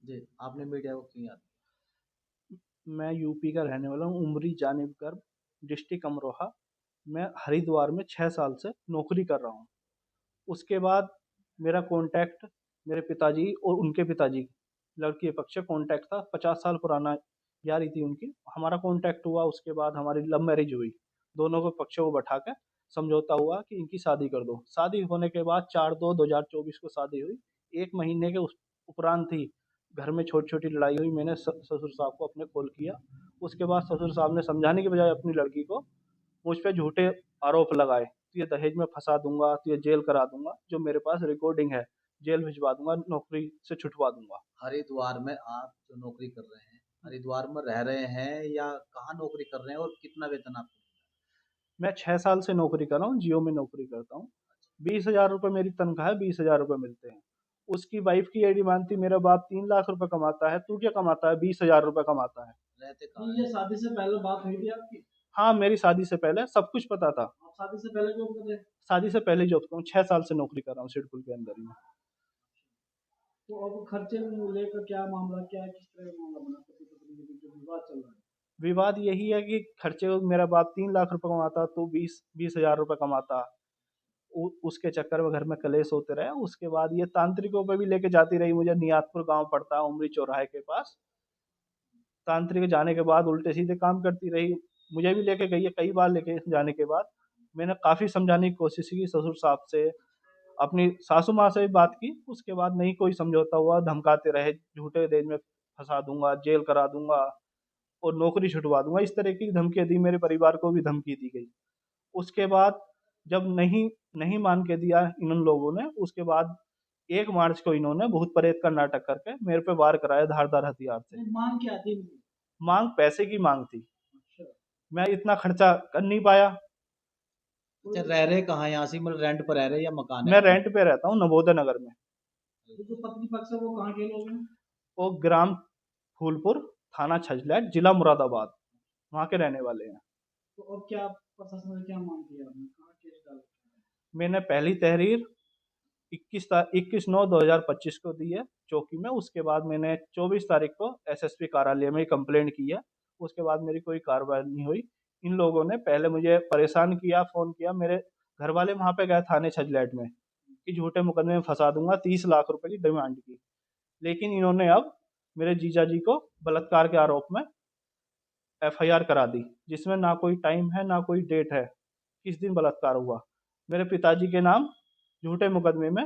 जी, आपने मीडिया को क्यों याद मैं यूपी का रहने वाला हूँ, उमरी जानिबगढ़, डिस्ट्रिक्ट अमरोहा। मैं हरिद्वार में 6 साल से नौकरी कर रहा हूँ। उसके बाद मेरा कॉन्टैक्ट मेरे पिताजी और उनके पिताजी, लड़की के पक्ष से कॉन्टैक्ट था, 50 साल पुराना यारी थी उनकी। हमारा कॉन्टैक्ट हुआ, उसके बाद हमारी लव मैरिज हुई। दोनों के पक्षों को बैठा के समझौता हुआ कि इनकी शादी कर दो। शादी होने के बाद 4/2/2024 को शादी हुई। 1 महीने के उस उपरांत ही घर में छोटी-छोटी लड़ाई हुई। मैंने ससुर साहब को अपने कॉल किया। उसके बाद ससुर साहब ने समझाने के बजाय अपनी लड़की को मुझ पे झूठे आरोप लगाए। तुझे दहेज में फंसा दूंगा, तुझे जेल करा दूंगा, जो मेरे पास रिकॉर्डिंग है, जेल भिजवा दूंगा, नौकरी से छुटवा दूंगा। हरिद्वार में आप जो नौकरी कर रहे हैं, हरिद्वार में रह रहे हैं या कहाँ नौकरी कर रहे हैं और कितना वेतन आपको मिल मैं 6 साल से नौकरी कर रहा हूँ, जियो में नौकरी करता हूँ। 20,000 रुपये मेरी तनख्वाह है, 20,000 रुपये मिलते हैं। उसकी वाइफ की ये डिमांड थी, मेरा बाप 3 लाख रुपए कमाता है, तू क्या कमाता है, 20,000 रुपये कमाता है। रहा है? रहते कहाँ हैं? शादी से पहले बात हुई थी आपकी? हाँ, मेरी शादी से पहले सब कुछ पता था। आप शादी से पहले जॉब कर रहे? शादी से पहले जॉब कर रहा हूँ, 6 साल से नौकरी कर रहा हूँ सिडकुल के अंदर ही में। तो अब खर्चे को लेकर क्या मामला, क्या किस तरह का मामला बना, पति पत्नी के बीच जो विवाद चल रहा है? विवाद यही है कि खर्चे, मेरा बाप 3 लाख रुपए कमाता तो बीस बीस हजार रुपये कमाता। उसके चक्कर में घर में कलेश होते रहे। उसके बाद ये तांत्रिकों पे भी लेके जाती रही मुझे। नियातपुर गांव पड़ता है उमरी चौराहे के पास। तांत्रिक जाने के बाद उल्टे सीधे काम करती रही। मुझे भी लेके गई है कई बार। लेके जाने के बाद मैंने काफ़ी समझाने की कोशिश की ससुर साहब से, अपनी सासू माँ से भी बात की। उसके बाद नहीं कोई समझौता हुआ। धमकाते रहे, झूठे दहेज में फंसा दूंगा, जेल करा दूंगा और नौकरी छुटवा दूंगा, इस तरह की धमकियाँ दी। मेरे परिवार को भी धमकी दी गई। उसके बाद जब नहीं नहीं मान के दिया इन लोगों ने, उसके बाद 1 मार्च को इन्होंने भूत प्रेत का नाटक करके मेरे पे वार कराया धारदार हथियार से। मांग क्या थी इनकी? मांग पैसे की मांग थी। अच्छा। मैं इतना खर्चा कर नहीं पाया। अच्छा, रह रहे कहाँ हैं? यहाँ से मतलब रेंट पर रह रहे हैं या मकान है मैं अपना? रेंट पे रहता हूँ नवोदय नगर में। जो पत्नी पक्ष है वो कहाँ के लोग हैं? वो ग्राम फूलपुर, थाना छजलैट, जिला मुरादाबाद, वहाँ के रहने वाले हैं। तो अब क्या प्रशासन से क्या मांग किया आपने? कहाँ केस डाला? मैंने पहली तहरीर 21/9/2025 को दी है चौकी में। उसके बाद मैंने 24 तारीख को एसएसपी कार्यालय में कंप्लेंट की है। उसके बाद मेरी कोई कार्रवाई नहीं हुई। इन लोगों ने पहले मुझे परेशान किया, फ़ोन किया। मेरे घर वाले वहाँ पे गए थाने छजलैट में कि झूठे मुकदमे में फंसा दूंगा, 30 लाख रुपए की डिमांड की। लेकिन इन्होंने अब मेरे जीजा जी को बलात्कार के आरोप में एफआईआर करा दी, जिसमें ना कोई टाइम है ना कोई डेट है किस दिन बलात्कार हुआ। मेरे पिताजी के नाम झूठे मुकदमे में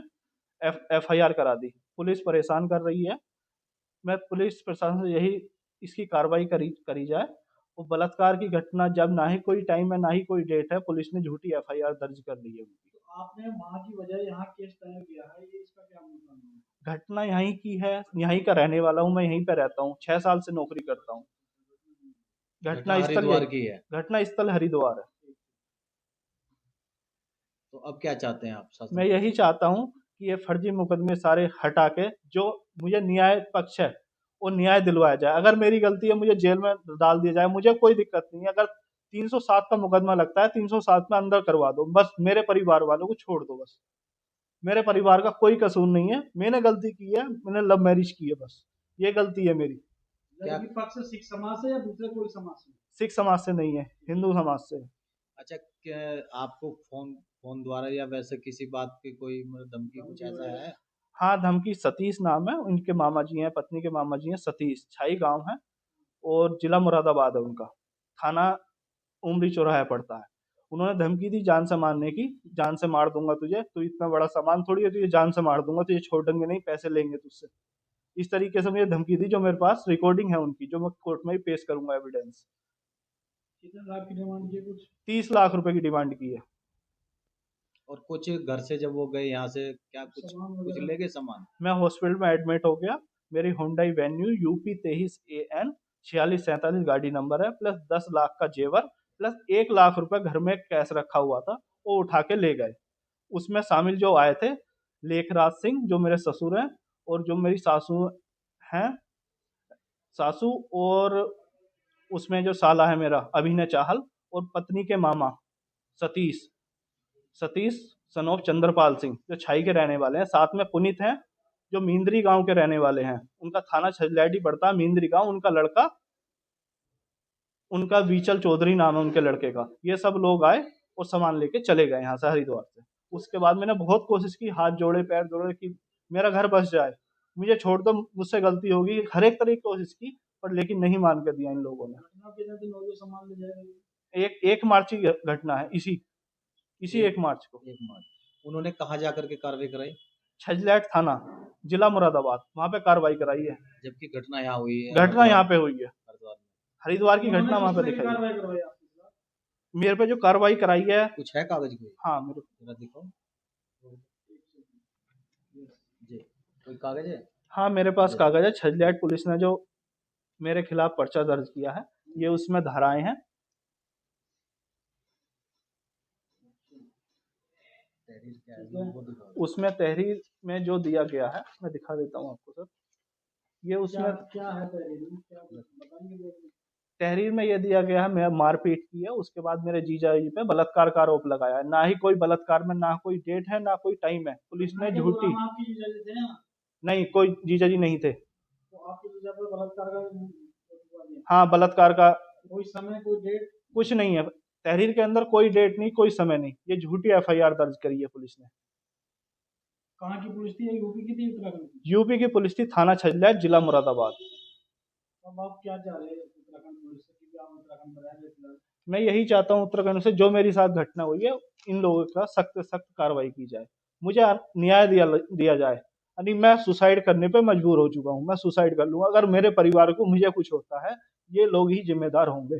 एफआईआर करा दी। पुलिस परेशान कर रही है। मैं पुलिस प्रशासन से यही इसकी कार्रवाई करी करी जाए। वो बलात्कार की घटना जब ना ही कोई टाइम है ना ही कोई डेट है, पुलिस ने झूठी एफआईआर दर्ज कर ली है उनकी। तो आपने वहाँ की बजाय यहाँ केस दायर किया है, ये इसका क्या मतलब है? घटना यहीं की है, यहीं का रहने वाला हूँ, मैं यहीं पे रहता हूँ, 6 साल से नौकरी करता हूँ। घटना घटना स्थल हरिद्वार की है। यही, घटना स्थल हरिद्वार है। तो अब क्या चाहते हैं आप शासन मैं से? यही चाहता हूँ कि ये फर्जी मुकदमे सारे हटा के जो मुझे न्याय पक्ष है वो न्याय दिलवाया जाए। अगर मेरी गलती है मुझे जेल में डाल दिया जाए, मुझे कोई दिक्कत नहीं है। अगर 307 का मुकदमा लगता है, 307 में अंदर करवा दो, बस मेरे परिवार वालों को छोड़ दो। बस मेरे परिवार का कोई कसूर नहीं है। मैंने गलती की है, मैंने लव मैरिज की है, बस ये गलती है मेरी। क्या? लड़की पक्ष से सिख समाज से या दूसरे कोई समाज से? सिख समाज से नहीं है, हिंदू समाज से है। अच्छा, क्या आपको फोन फोन द्वारा या वैसे किसी बात की कोई मतलब धमकी कुछ ऐसा है? हाँ, धमकी। सतीश नाम है, उनके मामा जी हैं, पत्नी के मामा जी हैं सतीश, छाई गांव है और जिला मुरादाबाद है उनका। थाना उमरी चौराहा पड़ता है। उन्होंने धमकी दी जान से मारने की। जान से मार दूंगा तुझे, तू इतना बड़ा सामान थोड़ी है, तुझे जान से मार दूंगा, तुझे छोड़ेंगे नहीं, पैसे लेंगे तुझसे। इस तरीके से मुझे धमकी दी, जो मेरे पास रिकॉर्डिंग है उनकी, जो मैं कोर्ट में ही पेश करूंगा एविडेंस। कितने लाख की डिमांड की? कुछ 30 लाख रुपए की डिमांड की है। और कुछ घर से जब वो गए यहाँ से, क्या कुछ कुछ ले गए सामान? मैं हॉस्पिटल में एडमिट हो गया। मेरी हुंडई वेन्यू UP 23 AN 4647 गाड़ी नंबर है, प्लस 10 लाख का जेवर, प्लस 1 लाख रुपए घर में कैश रखा हुआ था, वो उठा के ले गए। उसमें शामिल जो आए थे, लेखराज सिंह जो मेरे ससुर हैं, और जो मेरी सासू हैं, सासू, और उसमें जो साला है मेरा अभिनय चाहल, और पत्नी के मामा सतीश, सतीश सन ऑफ चंद्रपाल सिंह, जो छाई के रहने वाले हैं। साथ में पुनीत हैं, जो मींद्री गांव के रहने वाले हैं, उनका थाना छजलैडी पड़ता है, मींद्री गांव, उनका लड़का, उनका बीचल चौधरी नाम है उनके लड़के का। ये सब लोग आए और सामान लेके चले गए यहाँ से हरिद्वार से। उसके बाद मैंने बहुत कोशिश की, हाथ जोड़े पैर जोड़े कि मेरा घर बस जाए, मुझे छोड़ दो, मुझसे गलती होगी, हर एक तरह की कोशिश की, पर लेकिन नहीं मान के दिया इन लोगों ने। एक मार्च की घटना है, इसी 1 मार्च को। 1 मार्च उन्होंने कहाँ जा करके कार्रवाई कराई? छजलैट थाना, जिला मुरादाबाद, वहां पे कार्रवाई कराई है। जबकि घटना यहाँ हुई है, घटना यहाँ पे हुई है, हरिद्वार में। हरिद्वार की घटना वहां पे दिखाई है। मेरे पे जो कार्रवाई कराई है, कुछ है कागज कोई? हाँ मेरे जरा दिखाओ जी, कोई कागज है? हाँ मेरे पास कागज है। छजलैट पुलिस ने जो मेरे खिलाफ पर्चा दर्ज किया है, ये उसमें धाराएं हैं। तहरीर क्या है वो दिखाओ। उसमें तहरीर में जो दिया गया है, मैं दिखा देता हूँ आपको सर। ये उसमें क्या है तहरीर में, क्या बताएंगे? तहरीर में ये दिया गया है, मैं मारपीट की है, उसके बाद मेरे जीजा जी पे बलात्कार का आरोप लगाया है। ना ही कोई बलात्कार में ना कोई डेट है, ना कोई टाइम है। पुलिस ने झूठी, आपके जीजा जी थे ना? नहीं कोई जीजा जी नहीं थे। तो आपके जीजा पर बलात्कार का, हाँ बलात्कार का कोई समय कोई डेट कुछ नहीं है, तहरीर के अंदर कोई डेट नहीं, कोई समय नहीं। ये झूठी एफआईआर दर्ज करी है पुलिस ने। कहाँ की पुलिस थी? यूपी की थी, उत्तराखंड की? यूपी की पुलिस थी, थाना छजलैट, जिला मुरादाबाद। अब आप क्या चाह रहे हैं उत्तराखंड पुलिस से कि आप उत्तराखंड में रह रहे फिलहाल? मैं यही चाहता हूँ उत्तराखंड से, जो मेरे साथ घटना हुई है, इन लोगों का सख्त से सख्त कार्रवाई की जाए, मुझे न्याय दिया जाए। यानी मैं सुसाइड करने पे मजबूर हो चुका हूँ, मैं सुसाइड कर लूंगा। अगर मेरे परिवार को मुझे कुछ होता है, ये लोग ही जिम्मेदार होंगे।